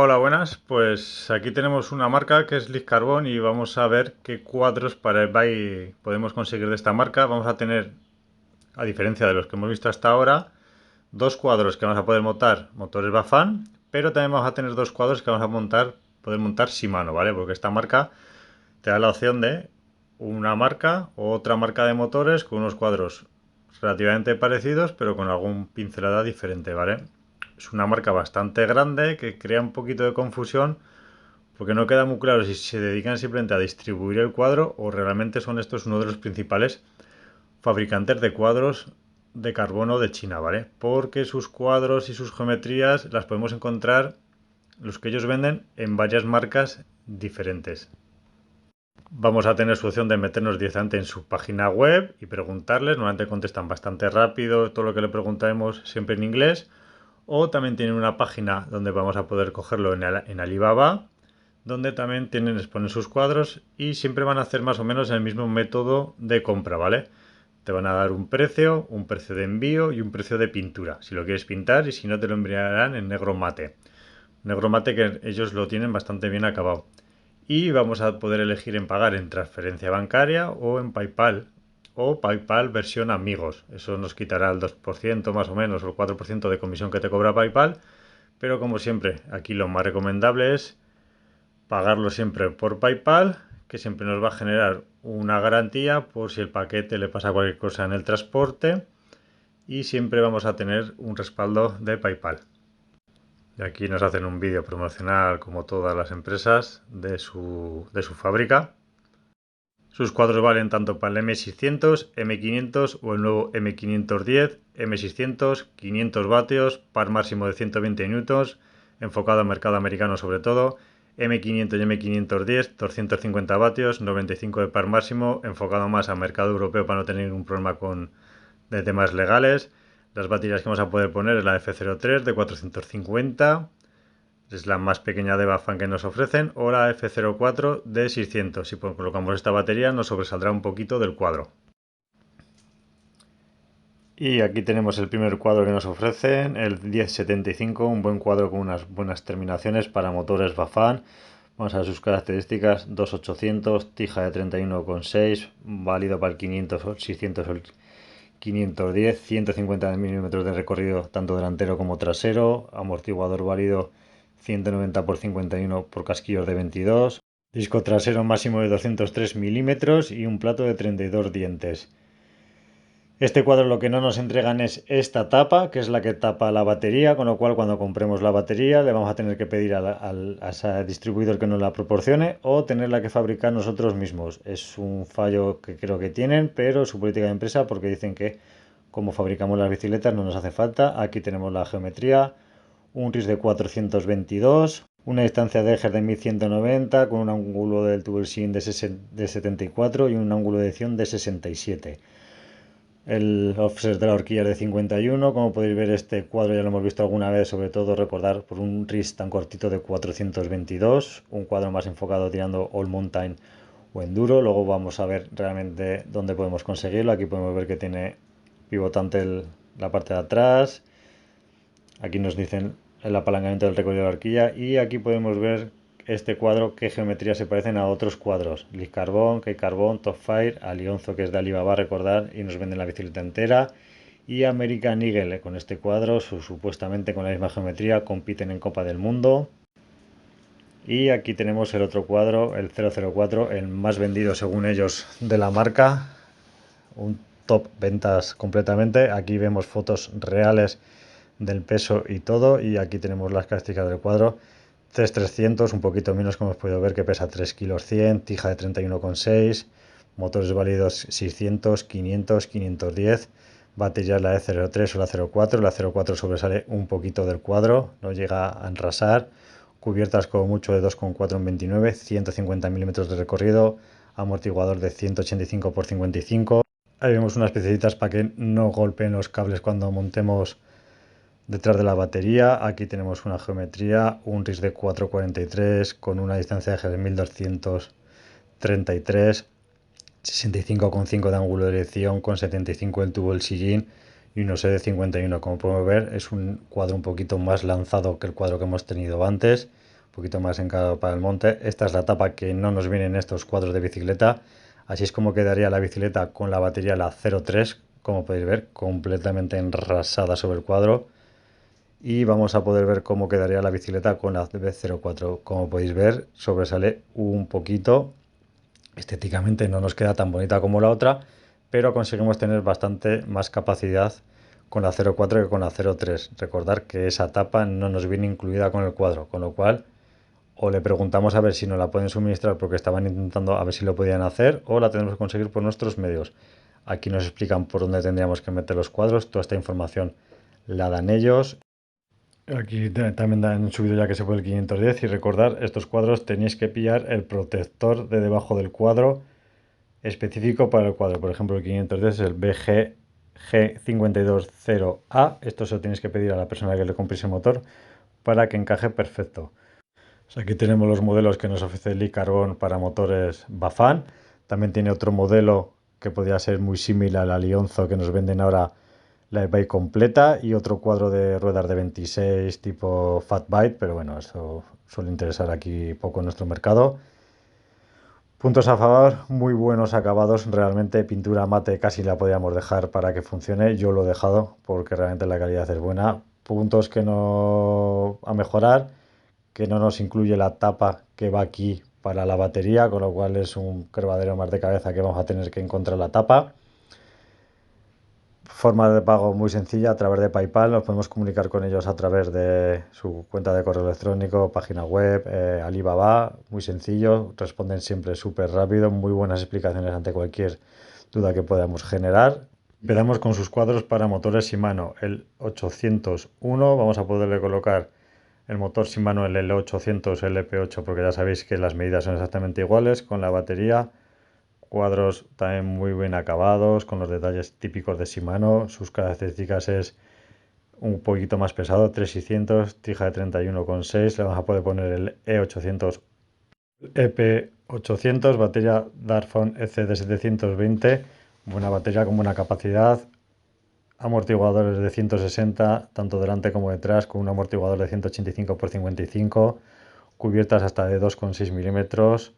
Hola, buenas. Pues aquí tenemos una marca que es Liz Carbon y vamos a ver qué cuadros para el BAI podemos conseguir de esta marca. Vamos a tener, a diferencia de los que hemos visto hasta ahora, dos cuadros que vamos a poder montar motores Bafan, pero también vamos a tener dos cuadros que vamos a poder montar Shimano, ¿vale? Porque esta marca te da la opción de una marca o otra marca de motores con unos cuadros relativamente parecidos, pero con algún pincelada diferente, ¿vale? Es una marca bastante grande que crea un poquito de confusión porque no queda muy claro si se dedican simplemente a distribuir el cuadro o realmente son estos uno de los principales fabricantes de cuadros de carbono de China, ¿vale? Porque sus cuadros y sus geometrías las podemos encontrar, los que ellos venden, en varias marcas diferentes. Vamos a tener su opción de meternos directamente en su página web y preguntarles. Normalmente contestan bastante rápido, todo lo que le preguntemos siempre en inglés. O también tienen una página donde vamos a poder cogerlo en Alibaba, donde también exponen sus cuadros y siempre van a hacer más o menos el mismo método de compra, ¿vale? Te van a dar un precio de envío y un precio de pintura, si lo quieres pintar, y si no te lo enviarán en negro mate. Negro mate que ellos lo tienen bastante bien acabado. Y vamos a poder elegir en pagar en transferencia bancaria o en PayPal. O PayPal versión amigos. Eso nos quitará el 2% más o menos o el 4% de comisión que te cobra PayPal. Pero como siempre, aquí lo más recomendable es pagarlo siempre por PayPal, que siempre nos va a generar una garantía por si el paquete le pasa cualquier cosa en el transporte. Y siempre vamos a tener un respaldo de PayPal. Y aquí nos hacen un vídeo promocional, como todas las empresas, de su fábrica. Sus cuadros valen tanto para el M600, M500 o el nuevo M510, M600, 500 vatios, par máximo de 120 newtons, enfocado al mercado americano sobre todo, M500 y M510, 250 vatios, 95 de par máximo, enfocado más al mercado europeo para no tener ningún problema de temas legales. Las baterías que vamos a poder poner es la F03 de 450, es la más pequeña de Bafan que nos ofrecen, o la F04 de 600. Si colocamos esta batería nos sobresaldrá un poquito del cuadro. Y aquí tenemos el primer cuadro que nos ofrecen, el 1075, un buen cuadro con unas buenas terminaciones para motores Bafan. Vamos a ver sus características: 2800, tija de 31,6, válido para el 500, 600 o el 510, 150 milímetros de recorrido tanto delantero como trasero, amortiguador válido 190 por 51 por casquillos de 22, disco trasero máximo de 203 milímetros y un plato de 32 dientes. Este cuadro lo que no nos entregan es esta tapa, que es la que tapa la batería, con lo cual cuando compremos la batería le vamos a tener que pedir a ese distribuidor que nos la proporcione o tenerla que fabricar nosotros mismos. Es un fallo que creo que tienen, pero su política de empresa, porque dicen que como fabricamos las bicicletas no nos hace falta. Aquí tenemos la geometría, un RIS de 422, una distancia de ejes de 1190 con un ángulo del tubular de 74 y un ángulo de edición de 67. El offset de la horquilla es de 51. Como podéis ver, este cuadro ya lo hemos visto alguna vez, sobre todo recordar por un RIS tan cortito de 422, un cuadro más enfocado tirando all mountain o enduro. Luego vamos a ver realmente dónde podemos conseguirlo. Aquí podemos ver que tiene pivotante la parte de atrás. Aquí nos dicen el apalancamiento del recorrido de la horquilla y aquí podemos ver este cuadro qué geometría se parecen a otros cuadros: Liz Carbon, Kei Carbon, Top Fire, Alionzo, que es de Alibaba, recordar, y nos venden la bicicleta entera, y American Eagle. Con este cuadro, supuestamente con la misma geometría, compiten en Copa del Mundo. Y aquí tenemos el otro cuadro, el 004, el más vendido según ellos de la marca, un top ventas completamente. Aquí vemos fotos reales del peso y todo, y aquí tenemos las características del cuadro. C300, un poquito menos, como hemos podido ver, que pesa 3 kg 100, tija de 31,6, motores válidos 600, 500, 510, batería la E03 o la 04. La 04 sobresale un poquito del cuadro, no llega a enrasar, cubiertas como mucho de 2,4 en 29, 150 milímetros de recorrido, amortiguador de 185 por 55. Ahí vemos unas piececitas para que no golpeen los cables cuando montemos detrás de la batería. Aquí tenemos una geometría, un RIS de 443 con una distancia de eje de 1233, 65,5 de ángulo de dirección con 75 el tubo del sillín y un OSE de 51. Como podemos ver, es un cuadro un poquito más lanzado que el cuadro que hemos tenido antes. poquito más encarado para el monte. Esta es la tapa que no nos viene en estos cuadros de bicicleta. Así es como quedaría la bicicleta con la batería, la 03, como podéis ver, completamente enrasada sobre el cuadro. Y vamos a poder ver cómo quedaría la bicicleta con la B04. Como podéis ver, sobresale un poquito. Estéticamente no nos queda tan bonita como la otra, pero conseguimos tener bastante más capacidad con la 04 que con la 03. Recordar que esa tapa no nos viene incluida con el cuadro, con lo cual o le preguntamos a ver si nos la pueden suministrar porque estaban intentando a ver si lo podían hacer, o la tenemos que conseguir por nuestros medios. Aquí nos explican por dónde tendríamos que meter los cuadros. Toda esta información la dan ellos. Aquí también han subido ya que se puede el 510. Y recordar, estos cuadros tenéis que pillar el protector de debajo del cuadro específico para el cuadro. Por ejemplo, el 510 es el BG G520A. Esto se lo tenéis que pedir a la persona que le compréis el motor para que encaje perfecto. Pues aquí tenemos los modelos que nos ofrece Lee Carbon para motores Bafan. También tiene otro modelo que podría ser muy similar a la Lionzo que nos venden ahora, la e-bike completa, y otro cuadro de ruedas de 26 tipo Fat Bike, pero bueno, eso suele interesar aquí poco en nuestro mercado. Puntos a favor, muy buenos acabados, realmente pintura mate casi la podríamos dejar para que funcione. Yo lo he dejado porque realmente la calidad es buena. Puntos que no a mejorar, que no nos incluye la tapa que va aquí para la batería, con lo cual es un quebradero más de cabeza que vamos a tener que encontrar la tapa. Forma de pago muy sencilla a través de PayPal. Nos podemos comunicar con ellos a través de su cuenta de correo electrónico, página web, Alibaba. Muy sencillo, responden siempre súper rápido, muy buenas explicaciones ante cualquier duda que podamos generar. Empezamos con sus cuadros para motores Shimano. El 801, vamos a poderle colocar el motor Shimano, el L800 LP8, porque ya sabéis que las medidas son exactamente iguales, con la batería. Cuadros también muy bien acabados, con los detalles típicos de Shimano. Sus características es un poquito más pesado, 3600, tija de 31,6. Le vamos a poder poner el E800, EP800, batería Darfone EC de 720, buena batería con buena capacidad. Amortiguadores de 160, tanto delante como detrás, con un amortiguador de 185 x 55, cubiertas hasta de 2,6 milímetros.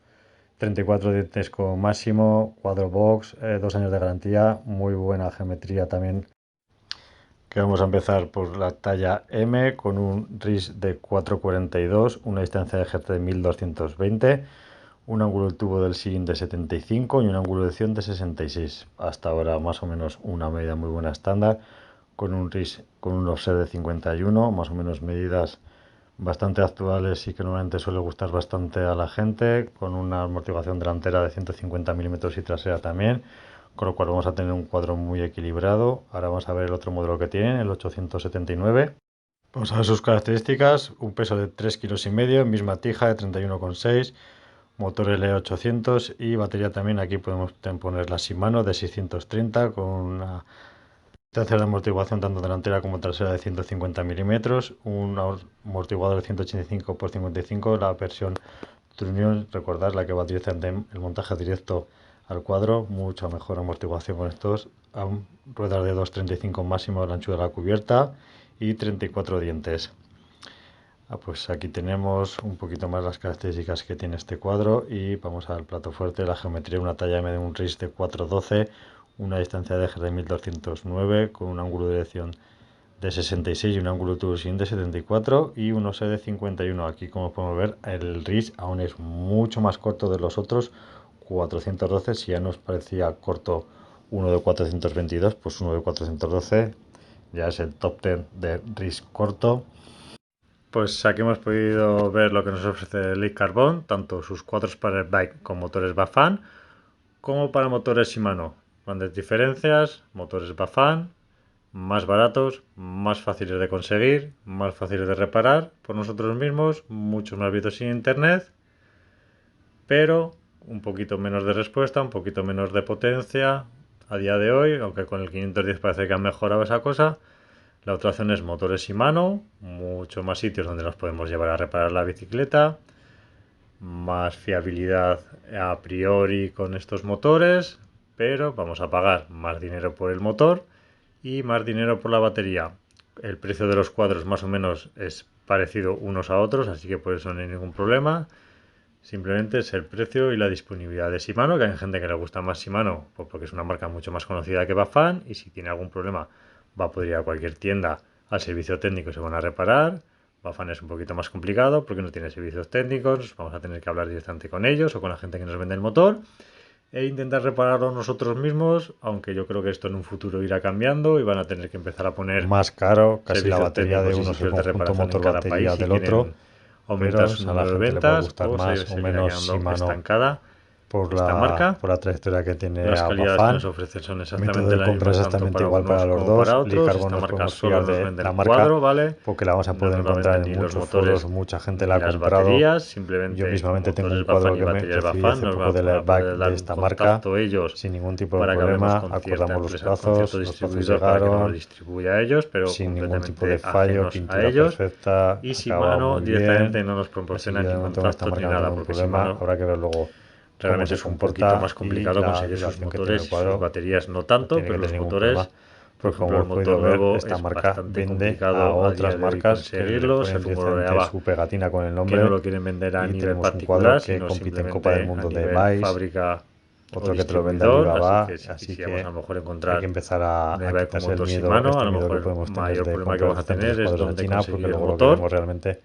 34 dientes como máximo, cuadro box, 2 años de garantía, muy buena geometría también. Que vamos a empezar por la talla M con un RIS de 442, una distancia de eje de 1220, un ángulo del tubo del sillín de 75 y un ángulo de acción de 66. Hasta ahora más o menos una medida muy buena estándar, con un RIS con un offset de 51, más o menos medidas bastante actuales y que normalmente suele gustar bastante a la gente, con una amortiguación delantera de 150 milímetros y trasera también, con lo cual vamos a tener un cuadro muy equilibrado. Ahora vamos a ver el otro modelo que tienen, el 879. Vamos a ver sus características: un peso de 3,5 kg, misma tija de 31,6, motor L800 y batería también. Aquí podemos poner la Shimano de 630 con una distancia de amortiguación tanto delantera como trasera de 150 milímetros, un amortiguador de 185 x 55, la versión Trunion, recordad, la que va directamente el montaje directo al cuadro, mucha mejor amortiguación con estos, ruedas de 2,35 máximo de la anchura de la cubierta y 34 dientes. Pues aquí tenemos un poquito más las características que tiene este cuadro y vamos al plato fuerte. La geometría, una talla M de un RIS de 412, una distancia de eje de 1209 con un ángulo de dirección de 66 y un ángulo de tubo de 74 y un OSE de 51. Aquí, como podemos ver, el RIS aún es mucho más corto de los otros, 412. Si ya nos parecía corto uno de 422, pues uno de 412 ya es el top 10 de RIS corto. Pues aquí hemos podido ver lo que nos ofrece Lee Carbon, tanto sus cuadros para el bike con motores Bafan como para motores Shimano. Grandes diferencias: motores Bafan, más baratos, más fáciles de conseguir, más fáciles de reparar por nosotros mismos, muchos más vistos en internet, pero un poquito menos de respuesta, un poquito menos de potencia a día de hoy, aunque con el 510 parece que han mejorado esa cosa. La otra opción es motores Shimano, mucho más sitios donde nos podemos llevar a reparar la bicicleta, más fiabilidad a priori con estos motores, pero vamos a pagar más dinero por el motor y más dinero por la batería. El precio de los cuadros más o menos es parecido unos a otros, así que por eso no hay ningún problema. Simplemente es el precio y la disponibilidad de Shimano, que hay gente que le gusta más Shimano, pues porque es una marca mucho más conocida que Bafan, y si tiene algún problema va a poder ir a cualquier tienda al servicio técnico y se van a reparar. Bafan es un poquito más complicado porque no tiene servicios técnicos, vamos a tener que hablar directamente con ellos o con la gente que nos vende el motor e intentar repararlo nosotros mismos, aunque yo creo que esto en un futuro irá cambiando y van a tener que empezar a poner más caro, casi la servicios batería de técnicos y uno es el sitios de conjunto reparación en motor cada batería país si del otro, quieren aumentar pero su a la número de gente le puede ventas gustar o más se o seguirá menos quedando Shimano estancada esta marca. por la trayectoria que tiene Las a calidades que Bafan. nos ofrecen son El método exactamente de las compra es mismas tanto exactamente para igual unos para los como para dos. otros. Licarbon Esta nos marca podemos solo fiar nos de vende la el marca cuadro, ¿vale? porque la vamos a No poder nos la encontrar venden en ni los muchos foros, motores mucha gente la ni ha las comprado. baterías, Yo simplemente mismamente tengo un motores cuadro Bafan y que me baterías recibí Bafan hace nos poco del van a airbag poder de dar un esta marca contacto ellos sin ningún tipo de para que hablemos problema. con cierta Acordamos los empresa, con cierto plazos distribuidor para que nos lo llegaron distribuya a ellos, pero sin ningún tipo de completamente fallo, ajenos a pintura ellos. perfecta, Y acabado Shimano muy directamente bien. no nos Así proporciona que de ni momento con esta contactos ni marca no nada, tengo ningún porque problema. Shimano Habrá que ver luego cómo realmente se es un poquito más comporta y complicado la conseguir sus duración que tiene el motores y sus cuadro. baterías no No tanto, tiene pero que los tener ningún problema, motores, por porque ejemplo, como el hemos motor podido ver, nuevo esta es marca bastante vende a complicado a día otras de hoy marcas que le conseguirlo. Se ponen directamente rumoreaba su pegatina con el que no nombre lo quieren vender a y nivel tenemos un cuadro particular, que sino compite en Copa del simplemente a Mundo de nivel Vice, fábrica o otro que te lo vende distribuidor, así Alibaba, que si así quisiéramos a que lo mejor hay que encontrar empezar una a e-bike con quitarse el motor miedo, Shimano, a este lo miedo que mejor el podemos tener mayor de problema que comprar vamos a diferentes tener es cuadros de dónde China, porque conseguir el luego lo que motor queremos realmente,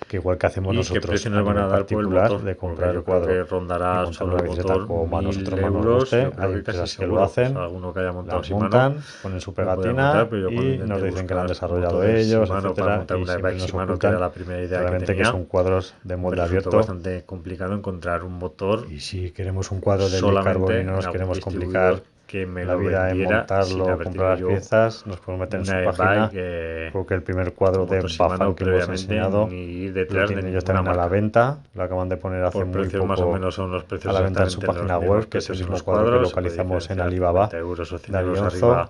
que igual que hacemos y qué precio nosotros a nos van nivel a dar por el particular, motor, de porque comprar el yo creo que cuadro y rondará montar solo una el bicicleta motor como a 1000 nosotros más nos euros, yo guste. creo Hay que casi empresas que lo seguro. O sea, hacen, alguno que haya montado las Shimano montan, ponen su me puede contar, pegatina pero yo cuando y nos intenté dicen que la han buscar desarrollado motores ellos, Shimano para etcétera, montar y una siempre e-bike nos Shimano, que era ocultan la primera idea que realmente que tenía, son cuadros de me molde resultó abierto. bastante complicado encontrar un motor Y si queremos un cuadro de Licarbon solamente y no en nos algún queremos complicar distribuidor que me la lo vida en vendiera sin montarlo, haber comprar tenido las yo piezas, nos podemos meter en su una e-bike página, porque el primer cuadro con de motor Bafan Shimano que hemos previamente, enseñado ni ir lo detrás de tienen ellos ninguna también a la marca. venta, lo acaban de poner hace Por muy precios más o poco menos son los a precios la venta en su exactamente los página mismos web, que es el precios en mismo los cuadro que cuadros, se puede localizamos en diferenciar Alibaba 50 euros o 100 de euros Alianzo, arriba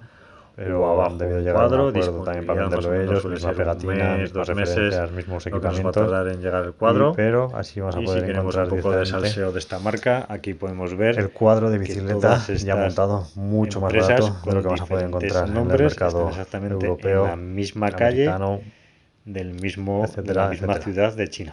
o pero han abajo debido un llegar a un cuadro. acuerdo también para Disponibilidad más o venderlo menos ellos, suele misma ser un pegatina, mes, mismas 2 meses, referencias, mismos lo que nos va a equipamientos, tardar en llegar el y cuadro. pero así vamos a Y si poder queremos un encontrar poco de diferente salseo de esta marca, aquí podemos ver el cuadro de que bicicleta todas ya estas montado, mucho más empresas barato de lo con que vamos a poder diferentes encontrar en el nombres están mercado exactamente en la europeo, misma calle americano, de la etcétera, misma etcétera. ciudad de China.